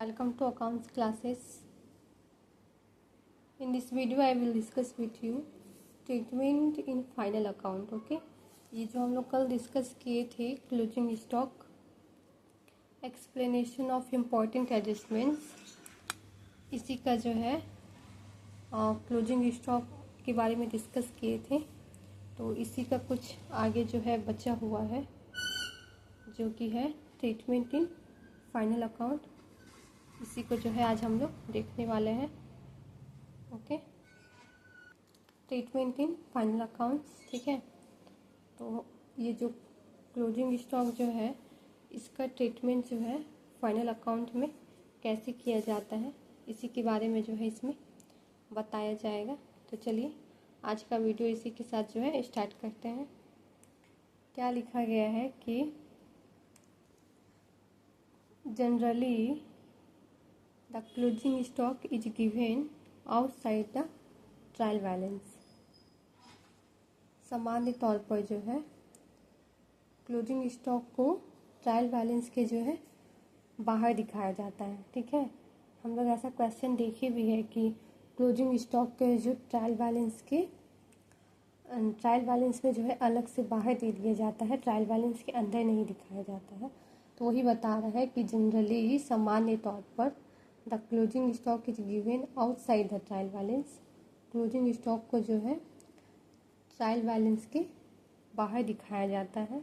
Welcome to accounts classes. In this video I will discuss with you treatment in final account. Okay, ये जो हम लोग कल discuss किए थे closing stock, explanation of important adjustments, इसी का जो है क्लोजिंग स्टॉक के बारे में डिस्कस किए थे। तो इसी का कुछ आगे जो है बचा हुआ है, जो कि है ट्रीटमेंट इन फाइनल अकाउंट। इसी को जो है आज हम लोग देखने वाले हैं। Okay, treatment in final accounts, ठीक है। तो ये जो क्लोजिंग स्टॉक जो है, इसका ट्रीटमेंट जो है फाइनल अकाउंट में कैसे किया जाता है, इसी के बारे में जो है इसमें बताया जाएगा। तो चलिए आज का वीडियो इसी के साथ जो है स्टार्ट करते हैं। क्या लिखा गया है कि generally the closing stock is given outside the trial balance. सामान्य तौर पर जो है क्लोजिंग स्टॉक को ट्रायल बैलेंस के जो है बाहर दिखाया जाता है, ठीक है। हम लोग ऐसा क्वेश्चन देखे भी है कि क्लोजिंग स्टॉक के जो ट्रायल बैलेंस में जो है अलग से बाहर दे दिया जाता है, ट्रायल बैलेंस के अंदर नहीं दिखाया जाता है। तो वही बता रहा है कि जनरली सामान्य तौर पर the closing stock is given outside the trial balance. Closing stock को जो है ट्रायल बैलेंस के बाहर दिखाया जाता है।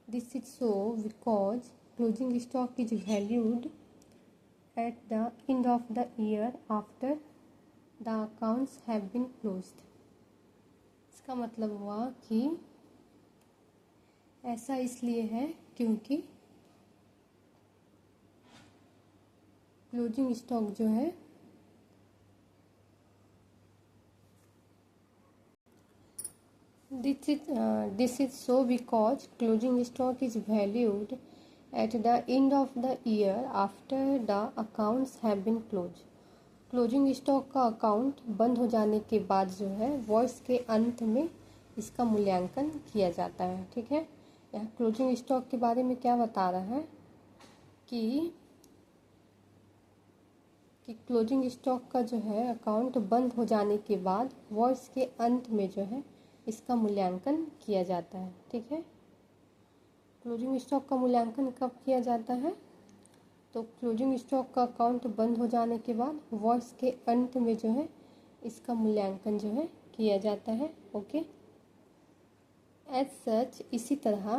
This is so because closing stock is valued at the end of the year after the accounts have been closed. इसका मतलब हुआ कि ऐसा इसलिए है क्योंकि क्लोजिंग स्टॉक जो है this is so because closing stock is valued at the end of the year after the accounts have been closed। Closing stock का अकाउंट बंद हो जाने के बाद जो है वर्ष के अंत में इसका मूल्यांकन किया जाता है, ठीक है। यह क्लोजिंग स्टॉक के बारे में क्या बता रहा है कि क्लोजिंग स्टॉक का जो है अकाउंट बंद हो जाने के बाद वर्ष के अंत में जो है इसका मूल्यांकन किया जाता है, ठीक है। क्लोजिंग स्टॉक का मूल्यांकन कब किया जाता है? तो क्लोजिंग स्टॉक का अकाउंट बंद हो जाने के बाद वर्ष के अंत में जो है इसका मूल्यांकन जो है किया जाता है। ओके, एज सच इसी तरह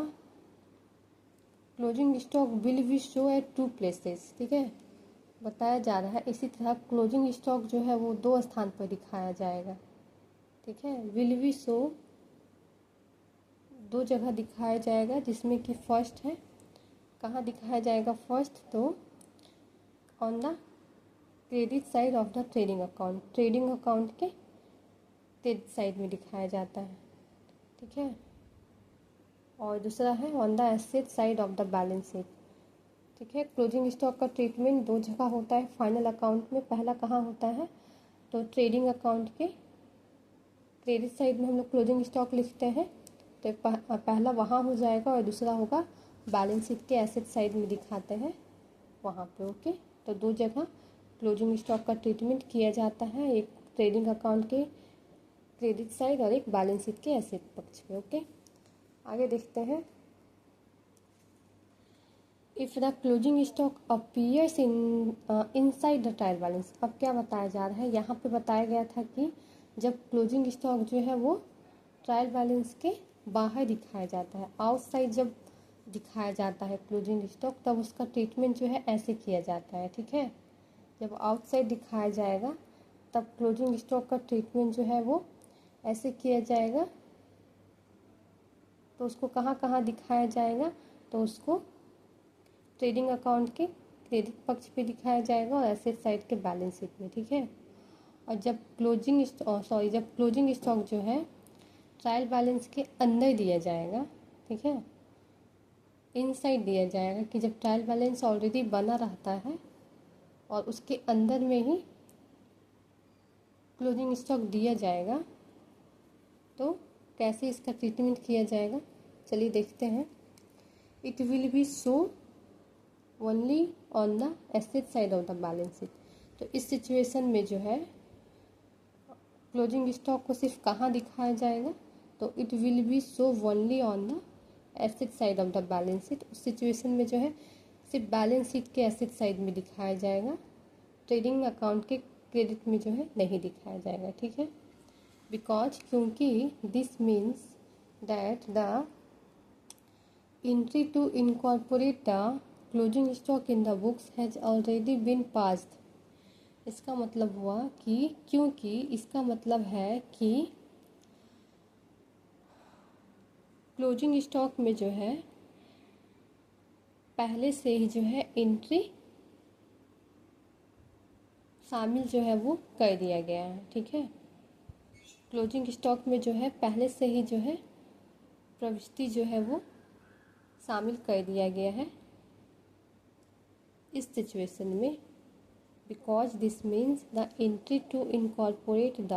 closing stock will be show at two places, ठीक है। बताया जा रहा है इसी तरह क्लोजिंग स्टॉक जो है वो दो स्थान पर दिखाया जाएगा, ठीक है। विल बी शो दो जगह दिखाया जाएगा, जिसमें कि फर्स्ट है, कहाँ दिखाया जाएगा फर्स्ट? तो on the credit side of the trading account, trading account के क्रेडिट साइड में दिखाया जाता है, ठीक है। और दूसरा है on the asset side of the balance sheet, ठीक है। क्लोजिंग स्टॉक का ट्रीटमेंट दो जगह होता है फाइनल अकाउंट में। पहला कहाँ होता है? तो ट्रेडिंग अकाउंट के क्रेडिट साइड में हम लोग क्लोजिंग स्टॉक लिखते हैं, तो पहला वहाँ हो जाएगा और दूसरा होगा बैलेंस शीट के एसेट साइड में दिखाते हैं वहाँ पे। ओके, तो दो जगह क्लोजिंग स्टॉक का ट्रीटमेंट किया जाता है, एक ट्रेडिंग अकाउंट के क्रेडिट साइड और एक बैलेंस शीट के एसेट पक्ष पे। ओके, आगे देखते हैं। If the closing stock appears inside the trial balance. अब क्या बताया जा रहा है? यहाँ पे बताया गया था कि जब क्लोजिंग स्टॉक जो है वो ट्रायल बैलेंस के बाहर दिखाया जाता है, आउटसाइड जब दिखाया जाता है क्लोजिंग स्टॉक, तब उसका ट्रीटमेंट जो है ऐसे किया जाता है, ठीक है। जब आउटसाइड दिखाया जाएगा तब क्लोजिंग स्टॉक का ट्रीटमेंट जो है वो ऐसे किया जाएगा। तो उसको कहाँ कहाँ दिखाया जाएगा? तो उसको ट्रेडिंग अकाउंट के क्रेडिट पक्ष पे दिखाया जाएगा और एसेट साइड के बैलेंस शीट में, ठीक है। और जब क्लोजिंग स्टॉक जो है ट्रायल बैलेंस के अंदर दिया जाएगा, ठीक है, इनसाइड दिया जाएगा, कि जब ट्रायल बैलेंस ऑलरेडी बना रहता है और उसके अंदर में ही क्लोजिंग स्टॉक दिया जाएगा, तो कैसे इसका ट्रीटमेंट किया जाएगा? चलिए देखते हैं। It will be so only on the asset side of the balance sheet. तो इस सिचुएशन में जो है क्लोजिंग स्टॉक को सिर्फ कहाँ दिखाया जाएगा, तो it will be show only on the asset side of the balance sheet. उस सिचुएशन में जो है सिर्फ बैलेंस शीट के एसेट साइड में दिखाया जाएगा, ट्रेडिंग अकाउंट के क्रेडिट में जो है नहीं दिखाया जाएगा, ठीक है। बिकॉज क्योंकि this means that the entry to incorporate the closing stock in the books has already been passed. इसका मतलब हुआ कि क्योंकि इसका मतलब है कि क्लोजिंग स्टॉक में जो है पहले से ही जो है एंट्री शामिल जो है वो कर दिया गया है, ठीक है। क्लोजिंग स्टॉक में जो है पहले से ही जो है प्रविष्टि जो है वो शामिल कर दिया गया है इस सिचुएशन में। Because this means the entry to incorporate the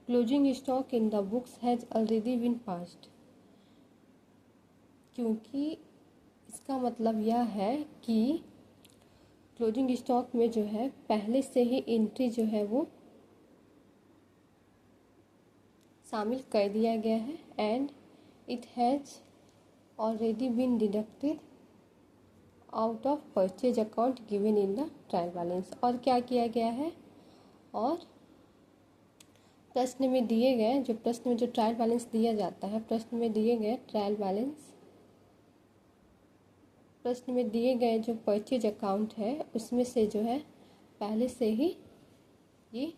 closing stock in the books has already been passed. क्योंकि इसका मतलब यह है कि क्लोजिंग स्टॉक में जो है पहले से ही एंट्री जो है वो शामिल कर दिया गया है and it has already been deducted out of purchase account given in the trial balance. और क्या किया गया है, और प्रश्न में दिए गए जो प्रश्न में जो ट्रायल बैलेंस दिया जाता है, प्रश्न में दिए गए ट्रायल बैलेंस, प्रश्न में दिए गए जो परचेज अकाउंट है उसमें से जो है पहले से ही ये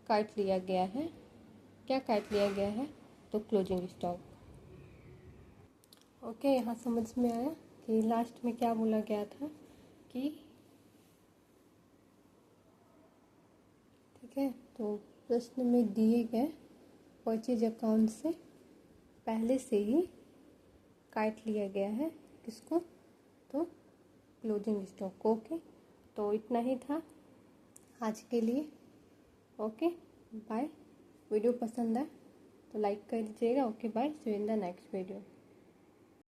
काट लिया गया है। क्या काट लिया गया है, तो क्लोजिंग स्टॉक। ओके, यहाँ समझ में आया कि लास्ट में क्या बोला गया था कि ठीक है। तो प्रश्न में दिए गए परचेज अकाउंट से पहले से ही काट लिया गया है किसको, तो क्लोजिंग स्टॉक। ओके, तो इतना ही था आज के लिए। Okay bye. वीडियो पसंद आए तो लाइक कर दीजिएगा। Okay bye, see you in the next video.